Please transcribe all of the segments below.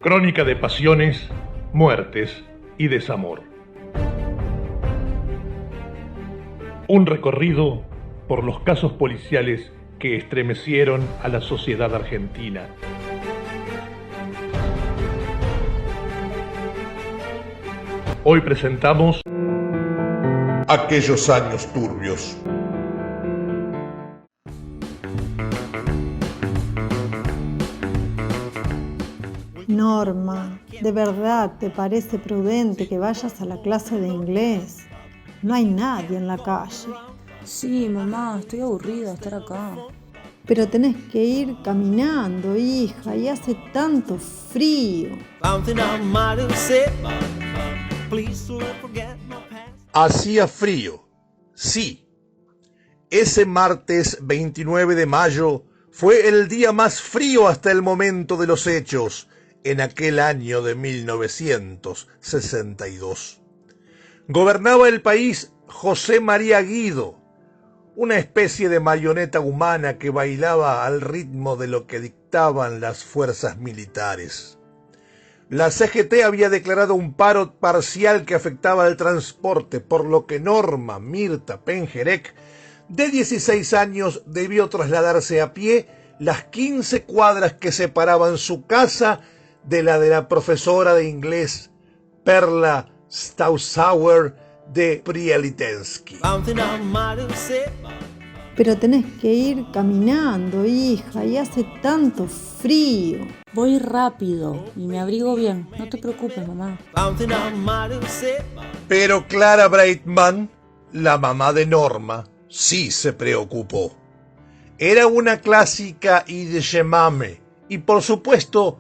Crónica de pasiones, muertes y desamor. Un recorrido por los casos policiales que estremecieron a la sociedad argentina. Hoy presentamos Aquellos años turbios. Norma, ¿de verdad te parece prudente que vayas a la clase de inglés? No hay nadie en la calle. Sí, mamá, estoy aburrida de estar acá. Pero tenés que ir caminando, hija, y hace tanto frío. Hacía frío, sí. Ese martes 29 de mayo fue el día más frío hasta el momento de los hechos, en aquel año de 1962. Gobernaba el país José María Guido, una especie de marioneta humana que bailaba al ritmo de lo que dictaban las fuerzas militares. La CGT había declarado un paro parcial que afectaba al transporte, por lo que Norma Mirta Pengerek, de 16 años, debió trasladarse a pie las 15 cuadras que separaban su casa de la profesora de inglés Perla Stausauer de Prielitensky. Pero tenés que ir caminando, hija, y hace tanto frío. Voy rápido y me abrigo bien, no te preocupes, mamá. Pero Clara Breitman, la mamá de Norma, sí se preocupó. Era una clásica ideshemame y, por supuesto,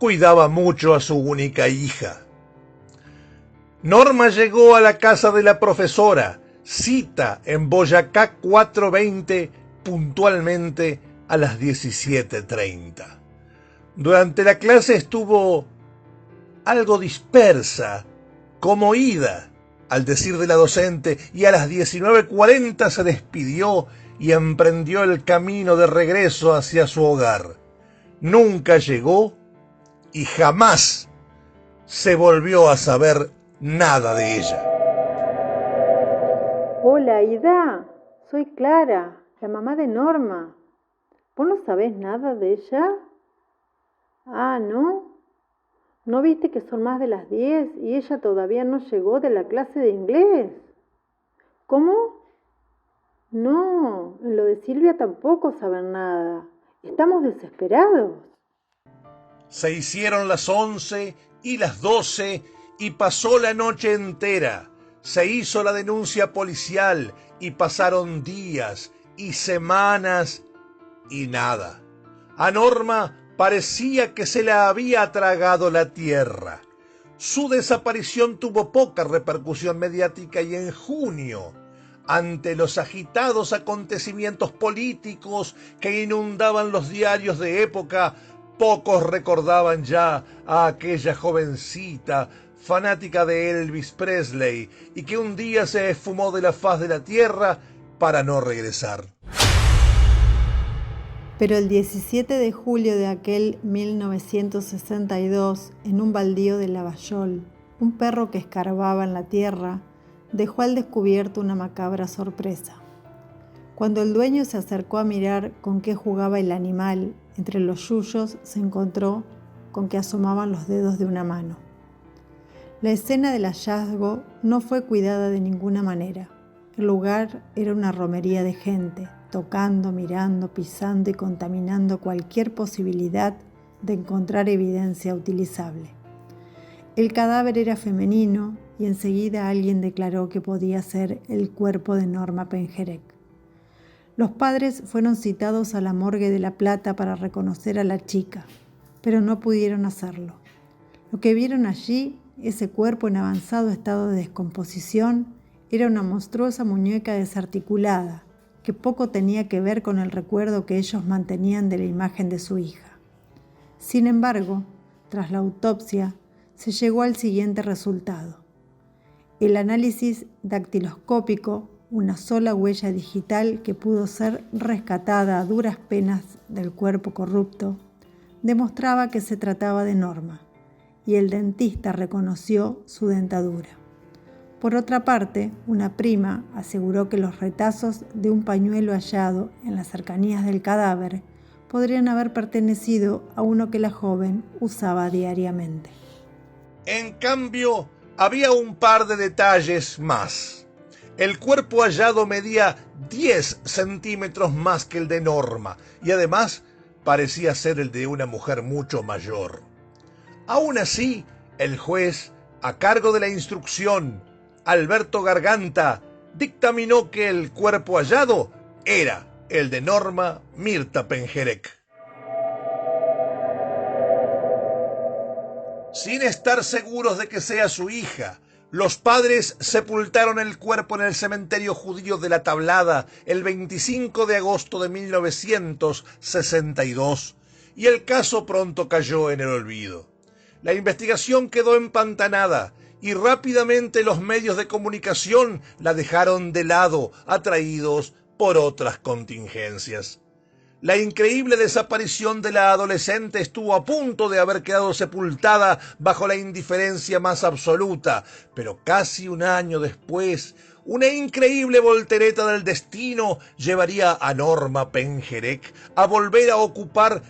cuidaba mucho a su única hija. Norma llegó a la casa de la profesora, cita en Boyacá 420, puntualmente a las 17:30. Durante la clase estuvo algo dispersa, como ida, al decir de la docente, y a las 19:40 se despidió y emprendió el camino de regreso hacia su hogar. Nunca llegó y jamás se volvió a saber nada de ella. Hola, Ida, soy Clara, la mamá de Norma. ¿Vos no sabés nada de ella? Ah, ¿no? ¿No viste que son más de las 10 y ella todavía no llegó de la clase de inglés? ¿Cómo? No, en lo de Silvia tampoco saben nada. Estamos desesperados. Se hicieron las 11 y las 12 y pasó la noche entera. Se hizo la denuncia policial y pasaron días y semanas y nada. A Norma parecía que se la había tragado la tierra. Su desaparición tuvo poca repercusión mediática y en junio, ante los agitados acontecimientos políticos que inundaban los diarios de época, pocos recordaban ya a aquella jovencita fanática de Elvis Presley y que un día se esfumó de la faz de la tierra para no regresar. Pero el 17 de julio de aquel 1962, en un baldío de Lavallol, un perro que escarbaba en la tierra dejó al descubierto una macabra sorpresa. Cuando el dueño se acercó a mirar con qué jugaba el animal, entre los yuyos se encontró con que asomaban los dedos de una mano. La escena del hallazgo no fue cuidada de ninguna manera. El lugar era una romería de gente, tocando, mirando, pisando y contaminando cualquier posibilidad de encontrar evidencia utilizable. El cadáver era femenino y enseguida alguien declaró que podía ser el cuerpo de Norma Pengerek. Los padres fueron citados a la morgue de La Plata para reconocer a la chica, pero no pudieron hacerlo. Lo que vieron allí, ese cuerpo en avanzado estado de descomposición, era una monstruosa muñeca desarticulada, que poco tenía que ver con el recuerdo que ellos mantenían de la imagen de su hija. Sin embargo, tras la autopsia, se llegó al siguiente resultado. El análisis dactiloscópico, una sola huella digital que pudo ser rescatada a duras penas del cuerpo corrupto, demostraba que se trataba de Norma, y el dentista reconoció su dentadura. Por otra parte, una prima aseguró que los retazos de un pañuelo hallado en las cercanías del cadáver podrían haber pertenecido a uno que la joven usaba diariamente. En cambio, había un par de detalles más. El cuerpo hallado medía 10 centímetros más que el de Norma y además parecía ser el de una mujer mucho mayor. Aún así, el juez, a cargo de la instrucción, Alberto Garganta, dictaminó que el cuerpo hallado era el de Norma Mirta Pengerek. Sin estar seguros de que sea su hija, los padres sepultaron el cuerpo en el cementerio judío de La Tablada el 25 de agosto de 1962 y el caso pronto cayó en el olvido. La investigación quedó empantanada y rápidamente los medios de comunicación la dejaron de lado, atraídos por otras contingencias. La increíble desaparición de la adolescente estuvo a punto de haber quedado sepultada bajo la indiferencia más absoluta, pero casi un año después, una increíble voltereta del destino llevaría a Norma Pengerek a volver a ocupar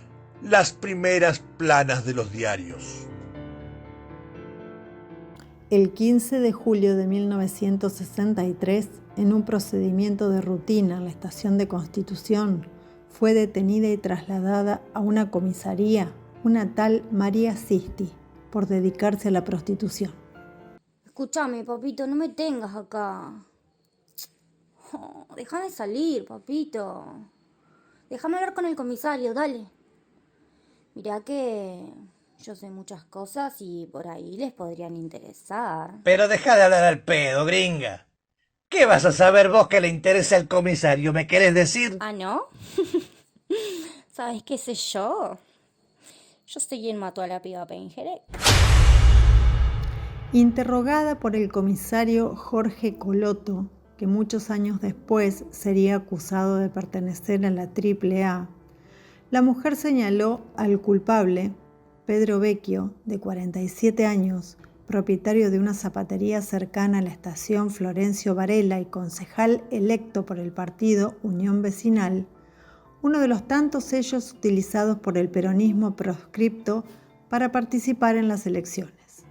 las primeras planas de los diarios. El 15 de julio de 1963, en un procedimiento de rutina en la estación de Constitución, fue detenida y trasladada a una comisaría una tal María Sisti por dedicarse a la prostitución. Escúchame, papito, no me tengas acá. Déjame salir, papito. Déjame hablar con el comisario, dale. Mirá que yo sé muchas cosas y por ahí les podrían interesar. Pero deja de hablar al pedo, gringa. ¿Qué vas a saber vos que le interesa al comisario? ¿Me querés decir? ¿Ah, no? ¿Sabes qué sé yo? Yo sé quién mató a la piba Pengerek. Interrogada por el comisario Jorge Coloto, que muchos años después sería acusado de pertenecer a la AAA, la mujer señaló al culpable, Pedro Vecchio, de 47 años, propietario de una zapatería cercana a la estación Florencio Varela y concejal electo por el partido Unión Vecinal, uno de los tantos sellos utilizados por el peronismo proscripto para participar en las elecciones.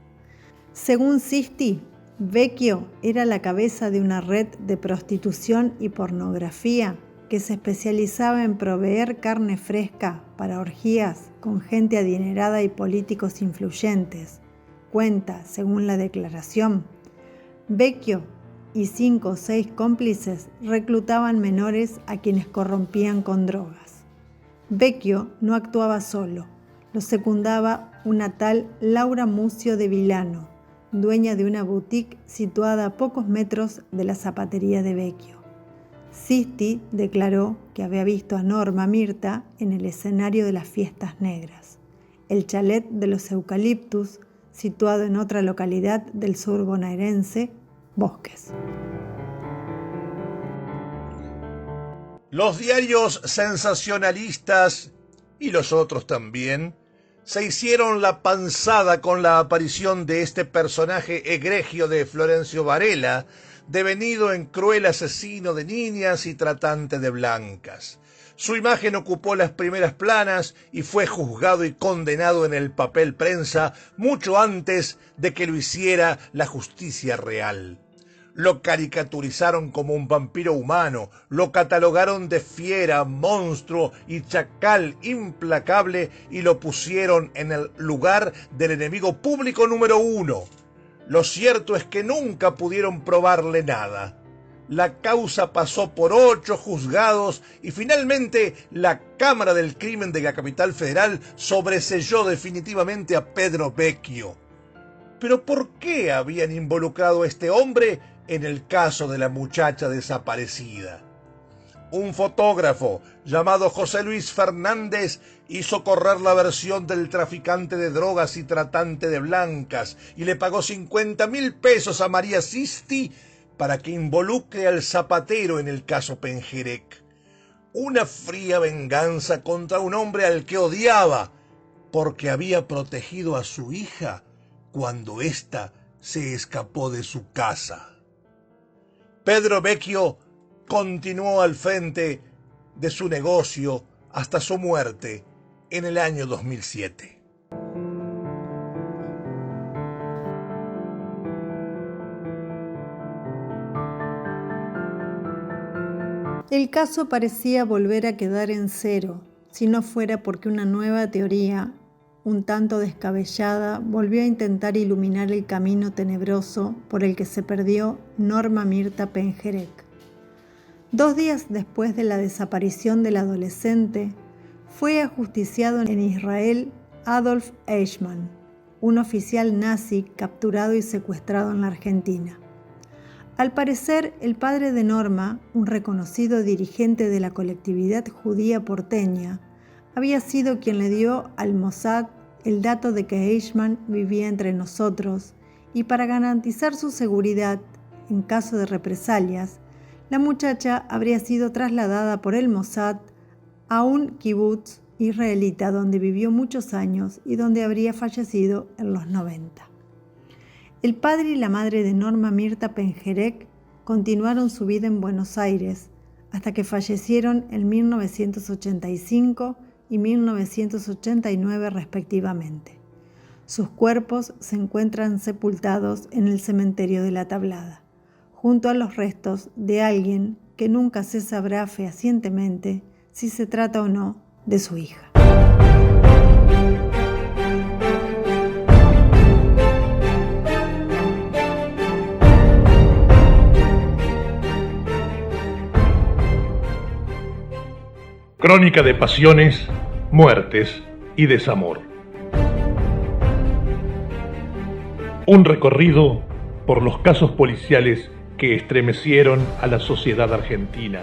Según Sisti, Vecchio era la cabeza de una red de prostitución y pornografía que se especializaba en proveer carne fresca para orgías con gente adinerada y políticos influyentes. Cuenta, según la declaración, Vecchio y 5 o 6 cómplices reclutaban menores a quienes corrompían con drogas. Vecchio no actuaba solo, lo secundaba una tal Laura Mucio de Vilano, dueña de una boutique situada a pocos metros de la zapatería de Vecchio. Sisti declaró que había visto a Norma Mirta en el escenario de las fiestas negras, el chalet de los eucaliptus, situado en otra localidad del sur bonaerense, Bosques. Los diarios sensacionalistas, y los otros también, se hicieron la panzada con la aparición de este personaje egregio de Florencio Varela, devenido en cruel asesino de niñas y tratante de blancas. Su imagen ocupó las primeras planas y fue juzgado y condenado en el papel prensa mucho antes de que lo hiciera la justicia real. Lo caricaturizaron como un vampiro humano, lo catalogaron de fiera, monstruo y chacal implacable y lo pusieron en el lugar del enemigo público número 1. Lo cierto es que nunca pudieron probarle nada. La causa pasó por 8 juzgados y finalmente la Cámara del Crimen de la Capital Federal sobreselló definitivamente a Pedro Vecchio. Pero ¿por qué habían involucrado a este hombre en el caso de la muchacha desaparecida? Un fotógrafo llamado José Luis Fernández hizo correr la versión del traficante de drogas y tratante de blancas y le pagó 50.000 pesos a María Sisti para que involucre al zapatero en el caso Pengerek. Una fría venganza contra un hombre al que odiaba porque había protegido a su hija cuando ésta se escapó de su casa. Pedro Vecchio continuó al frente de su negocio hasta su muerte en el año 2007. El caso parecía volver a quedar en cero, si no fuera porque una nueva teoría, un tanto descabellada, volvió a intentar iluminar el camino tenebroso por el que se perdió Norma Mirta Pengerek. 2 días después de la desaparición del adolescente, fue ajusticiado en Israel Adolf Eichmann, un oficial nazi capturado y secuestrado en la Argentina. Al parecer, el padre de Norma, un reconocido dirigente de la colectividad judía porteña, había sido quien le dio al Mossad el dato de que Eichmann vivía entre nosotros y para garantizar su seguridad en caso de represalias, la muchacha habría sido trasladada por el Mossad a un kibutz israelita donde vivió muchos años y donde habría fallecido en los 90. El padre y la madre de Norma Mirta Pengerek continuaron su vida en Buenos Aires hasta que fallecieron en 1985 y 1989 respectivamente. Sus cuerpos se encuentran sepultados en el cementerio de La Tablada, junto a los restos de alguien que nunca se sabrá fehacientemente si se trata o no de su hija. Crónica de pasiones, muertes y desamor. Un recorrido por los casos policiales que estremecieron a la sociedad argentina.